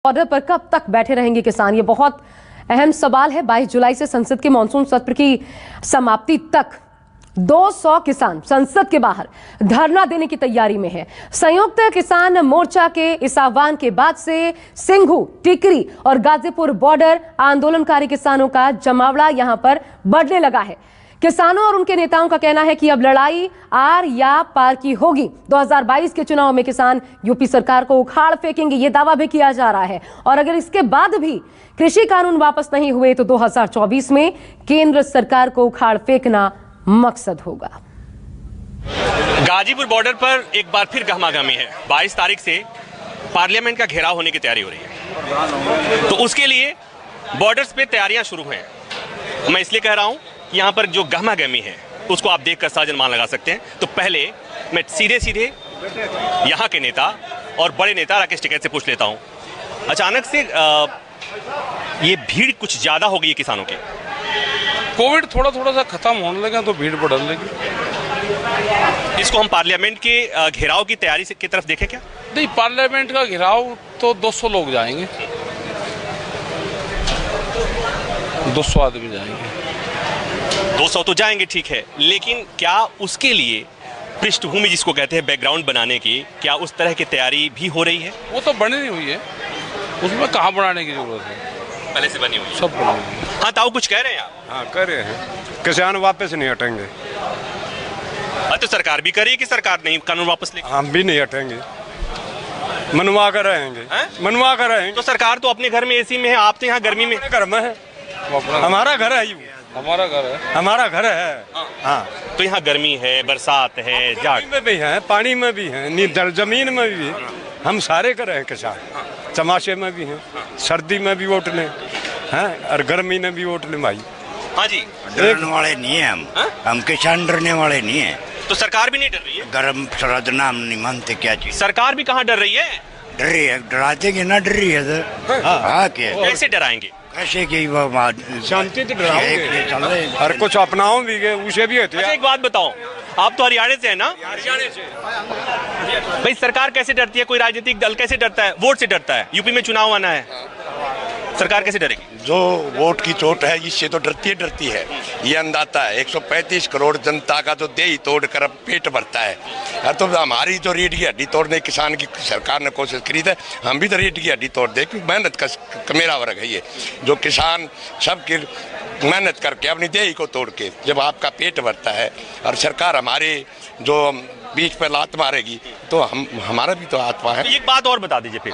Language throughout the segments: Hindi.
बॉर्डर पर कब तक बैठे रहेंगे किसान, ये बहुत अहम सवाल है। 22 जुलाई से संसद के मानसून सत्र की समाप्ति तक 200 किसान संसद के बाहर धरना देने की तैयारी में है। संयुक्त किसान मोर्चा के इस आह्वान के बाद से सिंघू, टिकरी और गाजीपुर बॉर्डर आंदोलनकारी किसानों का जमावड़ा यहां पर बढ़ने लगा है। किसानों और उनके नेताओं का कहना है कि अब लड़ाई आर या पार की होगी। 2022 के चुनाव में किसान यूपी सरकार को उखाड़ फेंकेंगे, ये दावा भी किया जा रहा है। और अगर इसके बाद भी कृषि कानून वापस नहीं हुए तो 2024 में केंद्र सरकार को उखाड़ फेंकना मकसद होगा। गाजीपुर बॉर्डर पर एक बार फिर गहमागहमी है। 22 तारीख से पार्लियामेंट का घेराव होने की तैयारी हो रही है, तो उसके लिए बॉर्डर्स पे तैयारियां शुरू हैं। मैं इसलिए कह रहा हूं कि यहाँ पर जो गहमागहमी है उसको आप देखकर साज अनुमान लगा सकते हैं। तो पहले मैं सीधे यहाँ के नेता और बड़े नेता राकेश टिकैत से पूछ लेता हूँ, अचानक से ये भीड़ कुछ ज्यादा हो गई है किसानों की। कोविड थोड़ा सा खत्म होने लगा तो भीड़ बढ़ने लगी। इसको हम पार्लियामेंट के घेराव की तैयारी की तरफ देखें क्या? नहीं, पार्लियामेंट का घेराव तो 200 लोग जाएंगे, 200 आदमी जाएंगे। 200 तो जाएंगे, ठीक है, लेकिन क्या उसके लिए पृष्ठभूमि जिसको कहते हैं बैकग्राउंड बनाने की, क्या उस तरह की तैयारी भी हो रही है? वो तो बनी हुई है, उसमें कहाँ बनाने की जरूरत है, पहले से बनी हुई है, सब बनी हुई है। हाँ ताऊ, कुछ कह रहे हैं आप? हाँ, कह रहे हैं किसान वापस नहीं हटेंगे। तो सरकार भी कह रही है कि सरकार नहीं कानून वापस लेगी। हम भी नहीं हटेंगे, मनवा कर रहेंगे, मनवा कर रहेंगे। तो सरकार तो अपने घर में एसी में है, आप तो यहाँ गर्मी में। घर में है, हमारा घर है, हमारा घर है, हमारा घर है। हाँ, तो यहाँ गर्मी है, बरसात है, जाड़ में भी है, पानी में भी है, जमीन में भी है। हम सारे कर रहे हैं किसान, चमाशे में भी हैं, सर्दी में भी वोट लें हैं और गर्मी में भी वोट लें भाई। हाँ जी, डरने वाले नहीं है हम किसान डरने वाले नहीं है। तो सरकार भी नहीं डर रही है? गर्म सरहद नाम नहीं मानते, क्या चीज सरकार भी कहाँ डर रही है? डर रही है, डराते कि ना डर रही है तो हाँ क्या कैसे डराएंगे? कैसे की शांति तो डराओगे और कुछ अपनाओ भी गए, उसे भी होते। अच्छा, एक बात बताओ, आप तो हरियाणा से है ना? हरियाणा से। भाई सरकार कैसे डरती है? कोई राजनीतिक दल कैसे डरता है? वोट से डरता है। यूपी में चुनाव आना है, सरकार कैसे डरेगी? जो वोट की चोट है इससे तो डरती है। ये अंदाता है 135 करोड़ जनता का तो दे ही तोड़ कर पेट भरता है। तो हमारी जो रीढ़ की हड्डी तोड़ने किसान की सरकार ने कोशिश करी है, हम भी तो रीढ़ की हड्डी तोड़ दे, क्योंकि मेहनत का मेरा वर्ग है ये। जो किसान सबकी मेहनत करके अपनी देही को तोड़ के जब आपका पेट भरता है और सरकार हमारे जो बीच पर लात मारेगी तो हमारा भी तो आत्मा है। एक बात और बता दीजिए फिर,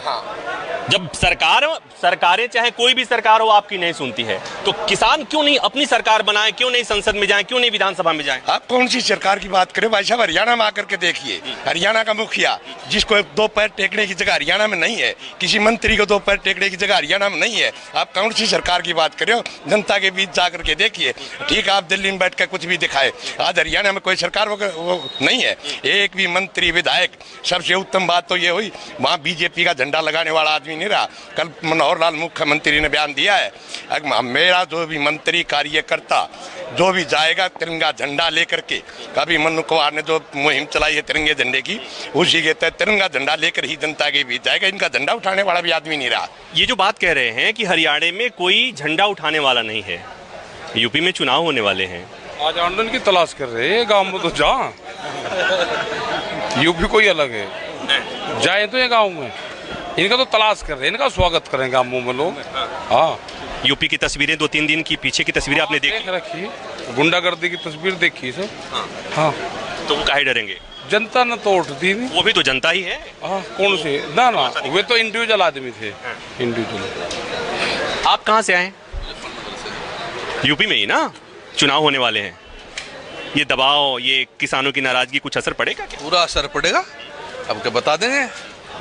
जब सरकारें चाहे कोई भी सरकार हो आपकी नहीं सुनती है, तो किसान क्यों नहीं अपनी सरकार बनाए, क्यों नहीं संसद में जाए, क्यों नहीं विधानसभा में जाए? आप कौन सी सरकार की बात करें भाई साहब? हरियाणा में आकर के देखिए, हरियाणा का मुखिया जिसको 2 पैर टेकने की जगह हरियाणा में नहीं है, किसी मंत्री को 2 पैर टेकने की जगह हरियाणा में नहीं है। आप कौन सी सरकार की बात करें? जनता के बीच जाकर के देखिए। ठीक है, आप दिल्ली में बैठ कर कुछ भी दिखाए, आज हरियाणा में कोई सरकार वो नहीं है, एक भी मंत्री विधायक। सबसे उत्तम बात तो ये हुई वहाँ बीजेपी का झंडा लगाने वाला आदमी नहीं रहा। कल मनोहर लाल मुख्यमंत्री ने बयान दिया है, मेरा जो भी मंत्री कार्यकर्ता जो भी जाएगा तिरंगा झंडा लेकर के, कभी मनु कुमार ने जो मुहिम चलाई है तिरंगे झंडे की, उसी के तहत तिरंगा झंडा लेकर ही जनता के बीच जाएगा। इनका झंडा उठाने वाला भी आदमी नहीं रहा। ये जो बात कह रहे हैं कि हरियाणा में कोई झंडा उठाने वाला नहीं है, यूपी में चुनाव होने वाले हैं, आज आंदोलन की तलाश कर रहे हैं, गाँव में तो जा, यूपी कोई अलग है, जाए तो ये गाँव में, इनका तो तलाश कर रहे हैं, इनका स्वागत करेंगे गाँवों में लोग। हाँ, यूपी की तस्वीरें 2-3 दिन की पीछे की तस्वीरें आपने देख रखी, गुंडागर्दी की तस्वीर देखी सब। हाँ, तो वो काहे डरेंगे? जनता ने तो उठती नहीं, वो भी तो जनता ही है। हाँ, कौन से ना वे तो इंडिविजुअल आदमी थे, इंडिविजुअल। आप कहाँ से आए? यूपी में ही ना चुनाव होने वाले हैं, ये दबाव, ये किसानों की नाराजगी, कुछ असर पड़ेगा क्या? पूरा असर पड़ेगा। अब क्या बता देंगे,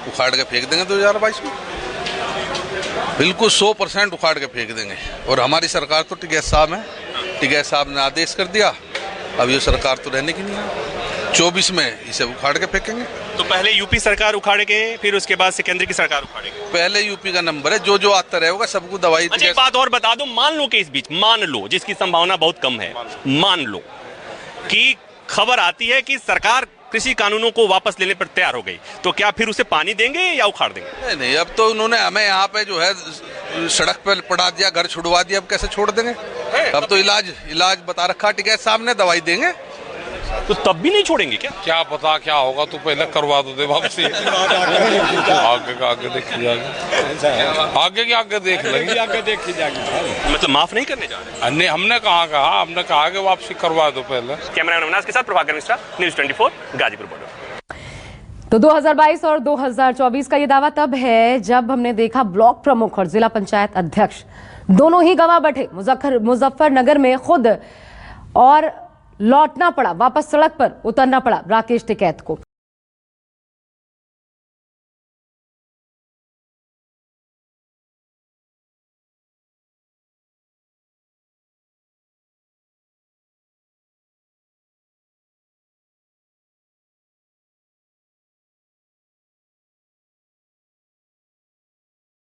उखाड़ के फेंक देंगे 2022 में, बिल्कुल 100% उखाड़ के फेंक देंगे। और हमारी सरकार तो टिकैत साहब है, टिकैत साहब ने आदेश कर दिया, अब ये सरकार तो रहने की नहीं है, 24 में इसे उखाड़ के फेंकेंगे। तो पहले यूपी सरकार उखाड़ेंगे, फिर उसके बाद से केंद्र की सरकार उखाड़ेगी? पहले यूपी का नंबर है, जो आता रहेगा सबको दवाई। अच्छा, एक बात और बता दो, मान लो कि इस बीच, मान लो, जिसकी संभावना बहुत कम है, मान लो कि खबर आती है कि सरकार कृषि कानूनों को वापस लेने पर तैयार हो गई, तो क्या फिर उसे पानी देंगे या उखाड़ देंगे? नहीं, अब तो उन्होंने हमें यहाँ पे जो है सड़क पे पड़ा दिया, घर छुड़वा दिया, अब कैसे छोड़ देंगे? अब तो इलाज बता रखा टिकैत साहब ने, दवाई देंगे। तो तब भी नहीं छोड़ेंगे क्या पता क्या होगा, तू पहले करवा दो दे वापसी। आगे का आगे देखी जाएगी, आगे की आगे देख लेंगे, आगे देखी जाएगी। मतलब माफ नहीं करने जा रहे? नहीं, हमने कहा कि वापसी करवा दो पहले। कैमरामैन अविनाश के साथ प्रभाकर मिश्रा, न्यूज़ 24 गाजीपुर बॉर्डर। तो 2022 और 2024 का ये दावा तब है जब हमने देखा ब्लॉक प्रमुख और जिला पंचायत अध्यक्ष दोनों ही गंवा बैठे मुजफ्फरनगर में खुद, और लौटना पड़ा, वापस सड़क पर उतरना पड़ा राकेश टिकैत को।